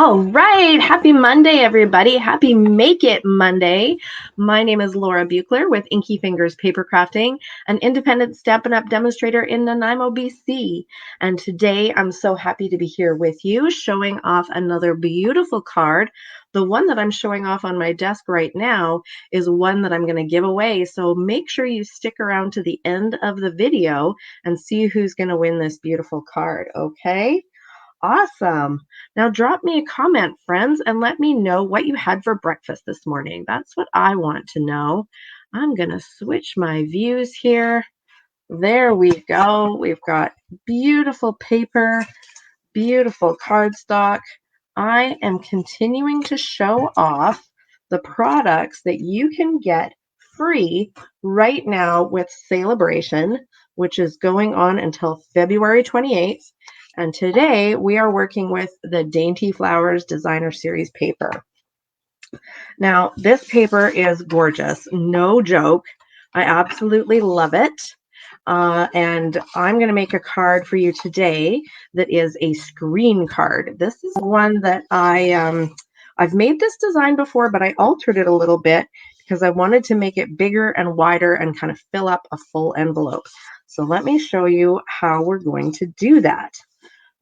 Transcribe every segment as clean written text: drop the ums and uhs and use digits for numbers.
All right. Happy Monday, everybody. Happy Make It Monday. My name is Laura Buechler with Inkyfingers Papercrafting, an independent Stampin' Up demonstrator in Nanaimo, BC. And today I'm so happy to be here with you, showing off another beautiful card. The one that I'm showing off on my desk right now is one that I'm going to give away. So make sure you stick around to the end of the video and see who's going to win this beautiful card, okay? Awesome. Now drop me a comment, friends, and let me know what you had for breakfast this morning. That's what I want to know. I'm going to switch my views here. There we go. We've got beautiful paper, beautiful cardstock. I am continuing to show off the products that you can get free right now with Celebration, which is going on until February 28th. And today we are working with the Dainty Flowers Designer Series paper. Now, this paper is gorgeous, no joke. I absolutely love it. And I'm going to make a card for you today that is a screen card. This is one that I've made this design before, but I altered it a little bit because I wanted to make it bigger and wider and kind of fill up a full envelope. So let me show you how we're going to do that.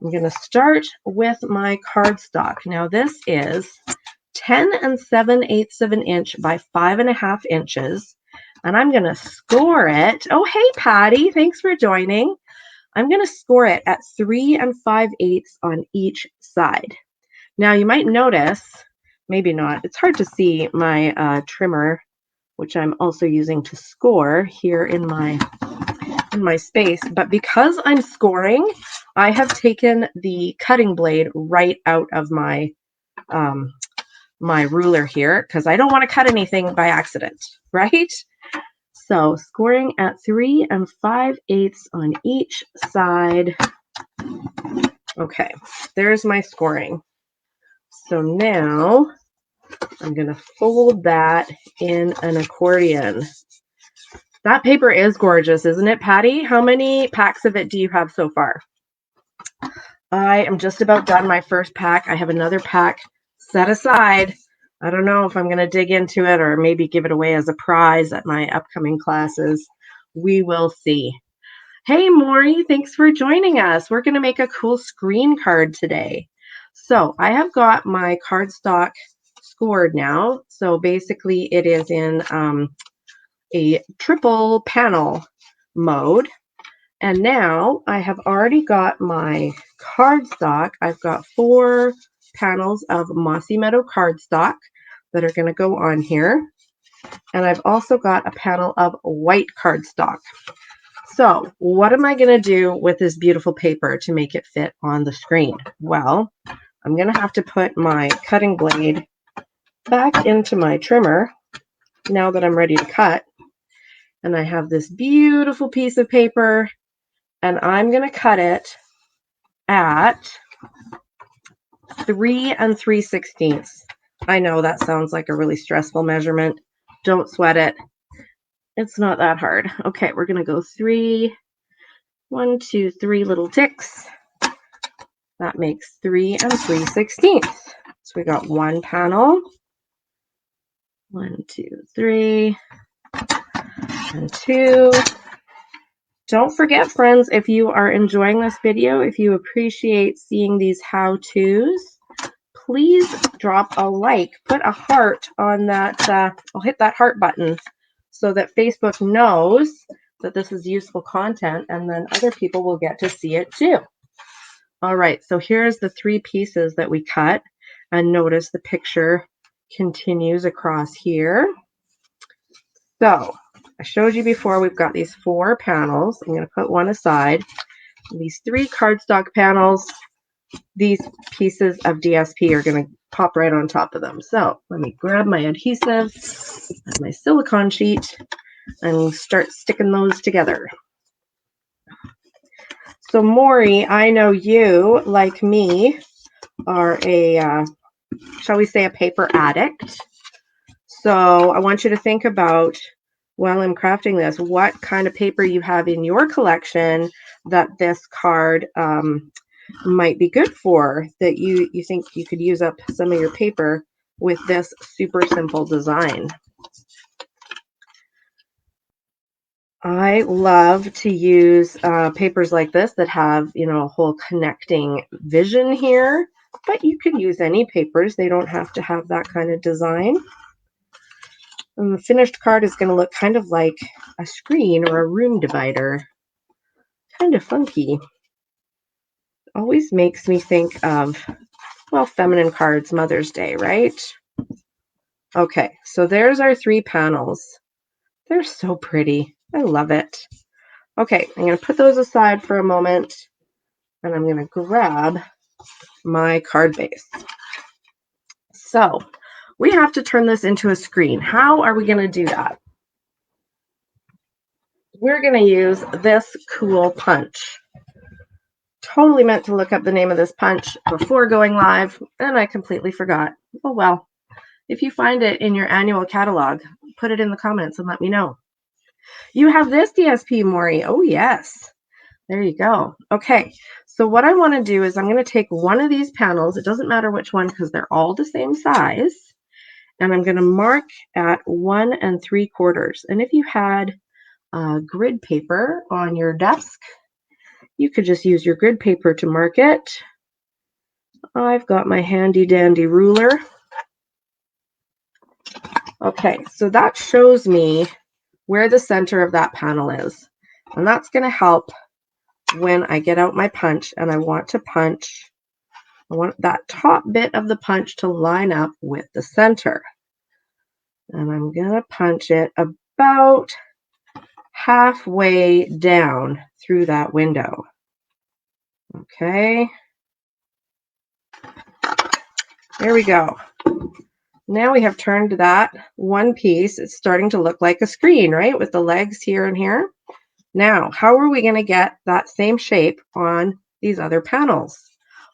I'm going to start with my cardstock. Now this is 10 7/8 of an inch by 5.5 inches. And I'm going to score it. Oh, hey, Patty, thanks for joining. I'm going to score it at 3 5/8 on each side. Now you might notice, maybe not, it's hard to see my trimmer, which I'm also using to score here in my space, but because I'm scoring, I have taken the cutting blade right out of my my ruler here because I don't want to cut anything by accident, right? So scoring at 3 5/8 on each side. Okay, there's my scoring. So now I'm going to fold that in an accordion. That paper is gorgeous, isn't it, Patty? How many packs of it do you have so far? I am just about done my first pack. I have another pack set aside. I don't know if I'm going to dig into it or maybe give it away as a prize at my upcoming classes. We will see. Hey, Maury, thanks for joining us. We're going to make a cool screen card today. So I have got my cardstock scored now. So basically it is in a triple panel mode. And now I have already got my cardstock. I've got 4 panels of Mossy Meadow cardstock that are going to go on here. And I've also got a panel of white cardstock. So what am I going to do with this beautiful paper to make it fit on the screen? Well, I'm going to have to put my cutting blade back into my trimmer now that I'm ready to cut. And I have this beautiful piece of paper, and I'm going to cut it at 3 3/16. I know that sounds like a really stressful measurement. Don't sweat it. It's not that hard. Okay, we're going to go 3, 1, 2, 3 little ticks. That makes 3 3/16. So we got 1 panel. 1, 2, 3. And 2. Don't forget, friends, if you are enjoying this video, if you appreciate seeing these how-tos, please drop a like, put a heart on that. I'll hit that heart button so that Facebook knows that this is useful content, and then other people will get to see it too. All right, so here's the 3 pieces that we cut, and notice the picture continues across here. So I showed you before, we've got these 4 panels. I'm going to put one aside. These 3 cardstock panels, these pieces of DSP are going to pop right on top of them. So let me grab my adhesive and my silicone sheet and start sticking those together. So Maury, I know you, like me, are a, shall we say, a paper addict. So I want you to think about, while I'm crafting this, what kind of paper you have in your collection that this card might be good for, that you think you could use up some of your paper with this super simple design. I love to use papers like this that have, you know, a whole connecting vision here, but you could use any papers. They don't have to have that kind of design. And the finished card is going to look kind of like a screen or a room divider. Kind of funky. Always makes me think of, well, feminine cards, Mother's Day, right? Okay, so there's our 3 panels. They're so pretty. I love it. Okay, I'm going to put those aside for a moment, and I'm going to grab my card base. So we have to turn this into a screen. How are we going to do that? We're going to use this cool punch. Totally meant to look up the name of this punch before going live, and I completely forgot. Oh well. If you find it in your annual catalog, put it in the comments and let me know. You have this DSP, Maury. Oh, yes. There you go. Okay, so what I want to do is I'm going to take one of these panels. It doesn't matter which one because they're all the same size. And I'm going to mark at 1 3/4. And if you had grid paper on your desk, you could just use your grid paper to mark it. I've got my handy dandy ruler. Okay, so that shows me where the center of that panel is. And that's going to help when I get out my punch and I want to punch. I want that top bit of the punch to line up with the center. And I'm going to punch it about halfway down through that window. Okay. There we go. Now we have turned that one piece. It's starting to look like a screen, right? With the legs here and here. Now, how are we going to get that same shape on these other panels?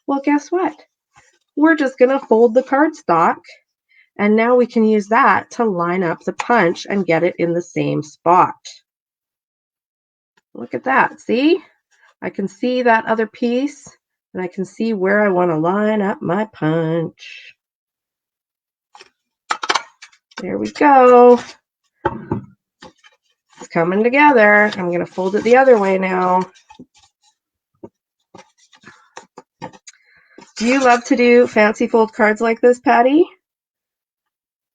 Well, guess what? We're just going to fold the cardstock, and now we can use that to line up the punch and get it in the same spot. Look at that. See? I can see that other piece, and I can see where I want to line up my punch. There we go. It's coming together. I'm going to fold it the other way now. Do you love to do fancy fold cards like this, Patty?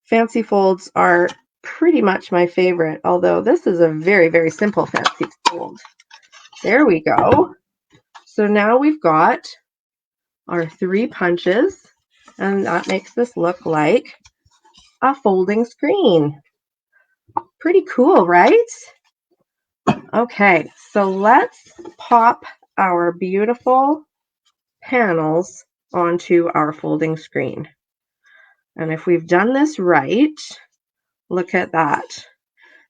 Fancy folds are pretty much my favorite, although this is a very, very simple fancy fold. There we go. So now we've got our 3 punches, and that makes this look like a folding screen. Pretty cool, right? Okay, so let's pop our beautiful panels onto our folding screen. And if we've done this right, look at that.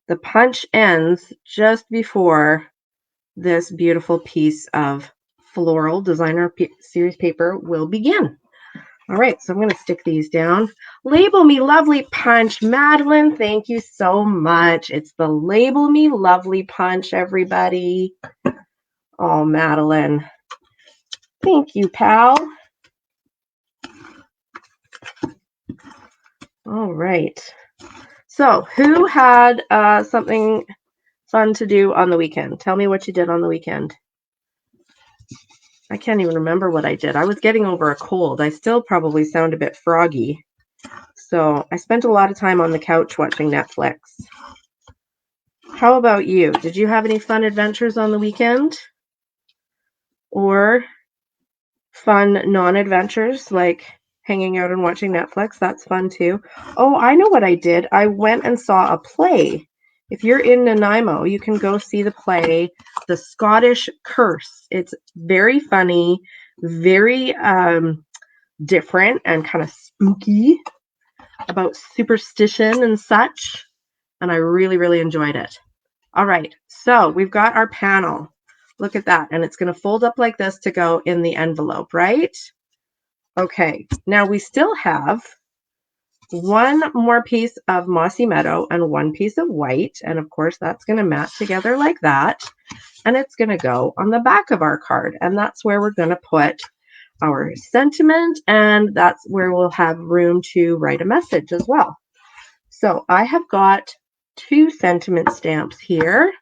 The punch ends just before this beautiful piece of floral designer series paper will begin. All right, so I'm going to stick these down. Label Me Lovely punch. Madeline, thank you so much. It's the Label Me Lovely punch, everybody. Oh, Madeline. Thank you, pal. All right. So who had something fun to do on the weekend? Tell me what you did on the weekend. I can't even remember what I did. I was getting over a cold. I still probably sound a bit froggy. So I spent a lot of time on the couch watching Netflix. How about you? Did you have any fun adventures on the weekend? Or fun non-adventures like hanging out and watching Netflix? That's fun too. Oh, I know what I did. I went and saw a play. If you're in Nanaimo, you can go see the play, The Scottish Curse. It's very funny, very different and kind of spooky about superstition and such. And I really, really enjoyed it. All right, so we've got our panel. Look at that. And it's going to fold up like this to go in the envelope, right? Okay, now we still have one more piece of Mossy Meadow and one piece of white. And of course, that's going to mat together like that. And it's going to go on the back of our card. And that's where we're going to put our sentiment. And that's where we'll have room to write a message as well. So I have got 2 sentiment stamps here.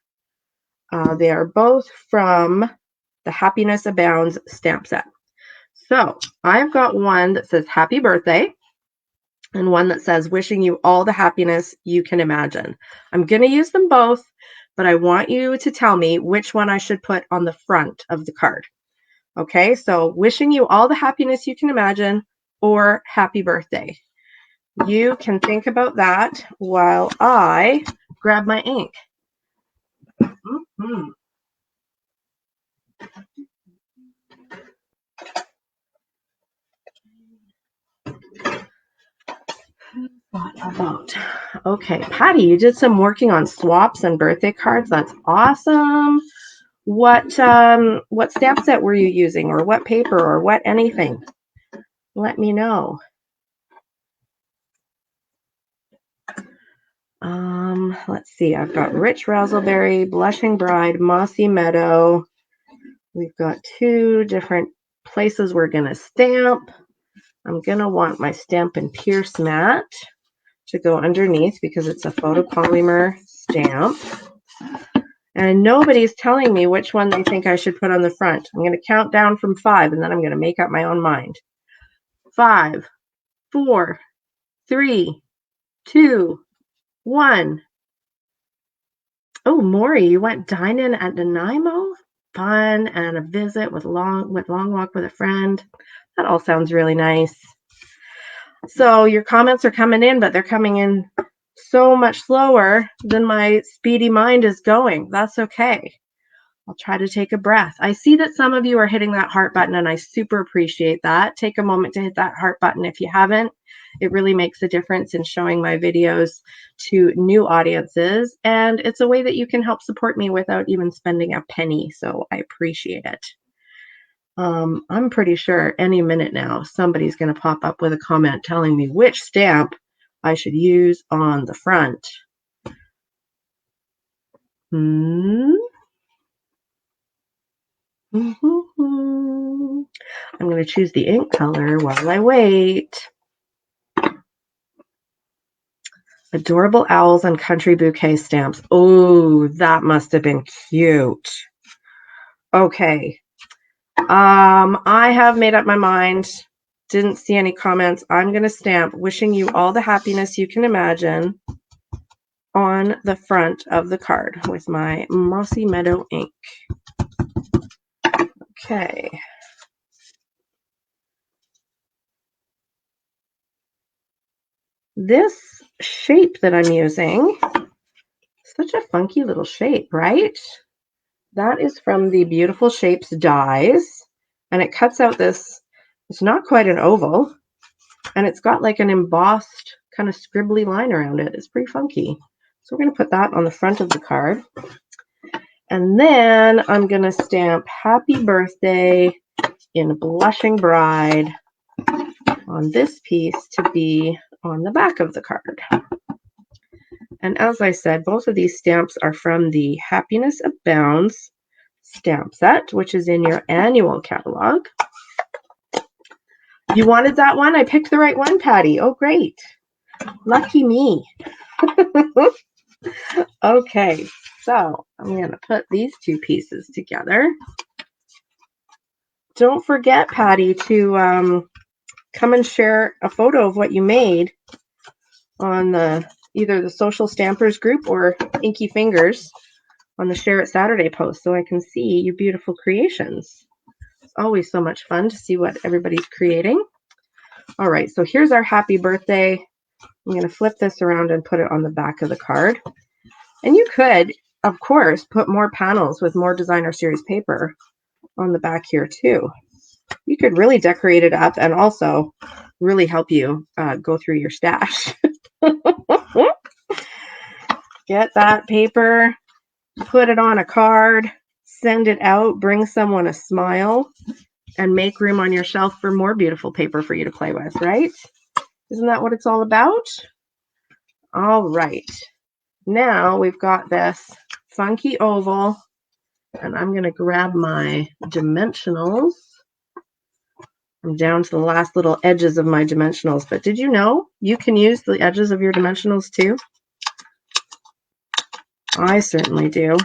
They are both from the Happiness Abounds stamp set. So I've got one that says happy birthday and one that says wishing you all the happiness you can imagine. I'm going to use them both, but I want you to tell me which one I should put on the front of the card. Okay, so wishing you all the happiness you can imagine or happy birthday. You can think about that while I grab my ink. Mm-hmm. About. Okay, Patty, you did some working on swaps and birthday cards. That's awesome. What stamp set were you using, or what paper, or what anything? Let me know. Let's see. I've got Rich Razzleberry, Blushing Bride, Mossy Meadow. We've got 2 different places we're gonna stamp. I'm gonna want my Stampin' Pierce mat to go underneath because it's a photopolymer stamp. And nobody's telling me which one they think I should put on the front. I'm going to count down from 5 and then I'm going to make up my own mind. 5, 4, 3, 2, 1. Oh, Maury, you went dining at Nanaimo? Fun and a visit with long walk with a friend. That all sounds really nice. So your comments are coming in, but they're coming in so much slower than my speedy mind is going. That's okay. I'll try to take a breath. I see that some of you are hitting that heart button, and I super appreciate that. Take a moment to hit that heart button if you haven't. It really makes a difference in showing my videos to new audiences, and it's a way that you can help support me without even spending a penny, so I appreciate it. I'm pretty sure any minute now somebody's going to pop up with a comment telling me which stamp I should use on the front. I'm going to choose the ink color while I wait. Adorable owls and country bouquet stamps. Oh, that must have been cute. Okay. I have made up my mind. Didn't see any comments. I'm going to stamp wishing you all the happiness you can imagine on the front of the card with my Mossy Meadow ink. Okay. This shape that I'm using, such a funky little shape, right? That is from the Beautiful Shapes dies, and it cuts out this, it's not quite an oval, and it's got like an embossed kind of scribbly line around it. It's pretty funky. So we're going to put that on the front of the card. And then I'm going to stamp Happy Birthday in Blushing Bride on this piece to be on the back of the card. And as I said, both of these stamps are from the Happiness Abounds stamp set, which is in your annual catalog. You wanted that one? I picked the right one, Patty. Oh, great. Lucky me. Okay, so I'm going to put these 2 pieces together. Don't forget, Patty, to come and share a photo of what you made on either the Social Stampers group or Inkyfingers on the Share It Saturday post so I can see your beautiful creations. It's always so much fun to see what everybody's creating. All right, so here's our happy birthday. I'm going to flip this around and put it on the back of the card. And you could, of course, put more panels with more designer series paper on the back here too. You could really decorate it up and also really help you go through your stash. Get that paper, put it on a card, send it out, bring someone a smile, and make room on your shelf for more beautiful paper for you to play with, right? Isn't that what it's all about? All right. Now we've got this funky oval, and I'm going to grab my dimensionals. I'm down to the last little edges of my dimensionals, but did you know you can use the edges of your dimensionals too? I certainly do.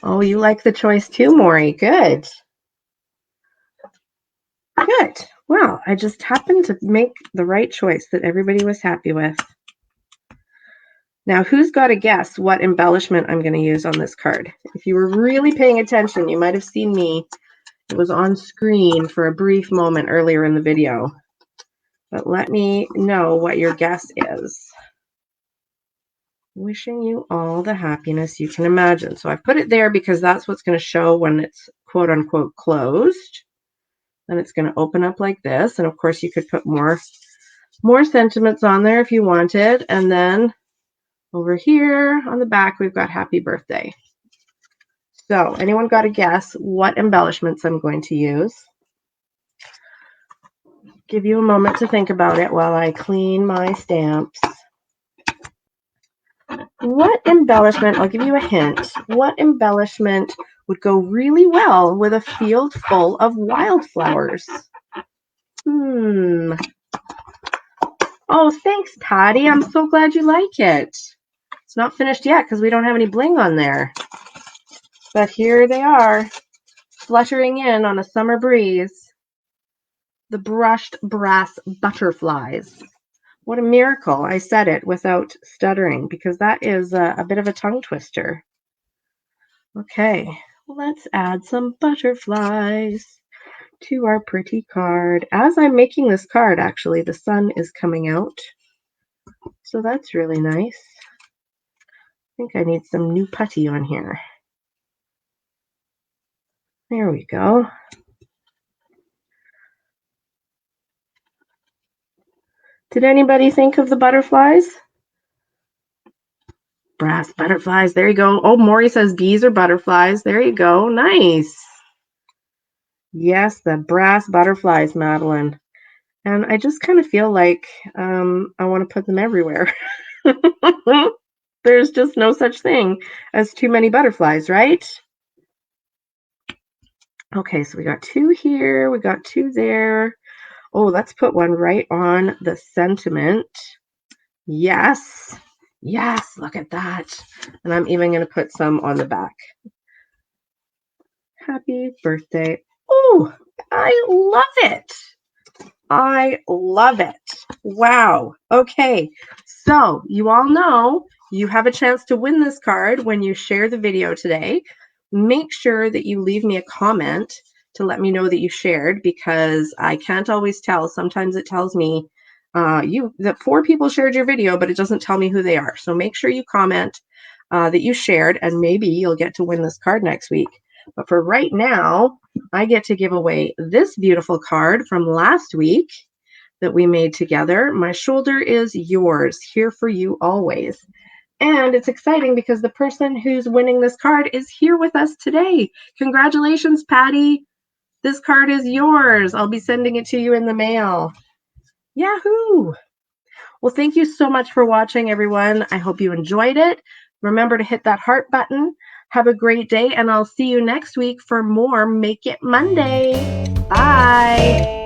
Oh, you like the choice too, Maury. Good. Good. Well, I just happened to make the right choice that everybody was happy with. Now, who's got to guess what embellishment I'm going to use on this card? If you were really paying attention, you might have seen me. It was on screen for a brief moment earlier in the video. But let me know what your guess is. Wishing you all the happiness you can imagine. So I've put it there because that's what's going to show when it's quote unquote closed. Then it's going to open up like this. And of course you could put more sentiments on there if you wanted. And then over here on the back, we've got happy birthday. So anyone got a guess what embellishments I'm going to use? Give you a moment to think about it while I clean my stamps. What embellishment, I'll give you a hint, what embellishment would go really well with a field full of wildflowers? Oh, thanks, Patty. I'm so glad you like it. It's not finished yet because we don't have any bling on there. But here they are, fluttering in on a summer breeze. The brushed brass butterflies. What a miracle. I said it without stuttering because that is a bit of a tongue twister. Okay, let's add some butterflies to our pretty card. As I'm making this card, actually, the sun is coming out. So that's really nice. I think I need some new putty on here. There we go. Did anybody think of the butterflies? Brass butterflies. There you go. Oh, Maury says bees are butterflies. There you go. Nice. Yes, the brass butterflies, Madeline. And I just kind of feel like I want to put them everywhere. There's just no such thing as too many butterflies, right? Okay, so we got 2 here. We got 2 there. Oh, let's put one right on the sentiment. Yes. Yes, look at that. And I'm even going to put some on the back. Happy birthday. Oh, I love it. I love it. Wow. Okay, so you all know you have a chance to win this card when you share the video today. Make sure that you leave me a comment to let me know that you shared, because I can't always tell. Sometimes it tells me that 4 people shared your video, but it doesn't tell me who they are. So make sure you comment that you shared, and maybe you'll get to win this card next week. But for right now, I get to give away this beautiful card from last week that we made together. My shoulder is yours, here for you always. And it's exciting because the person who's winning this card is here with us today. Congratulations, Patty. This card is yours. I'll be sending it to you in the mail. Yahoo! Well, thank you so much for watching, everyone. I hope you enjoyed it. Remember to hit that heart button. Have a great day, and I'll see you next week for more Make It Monday. Bye.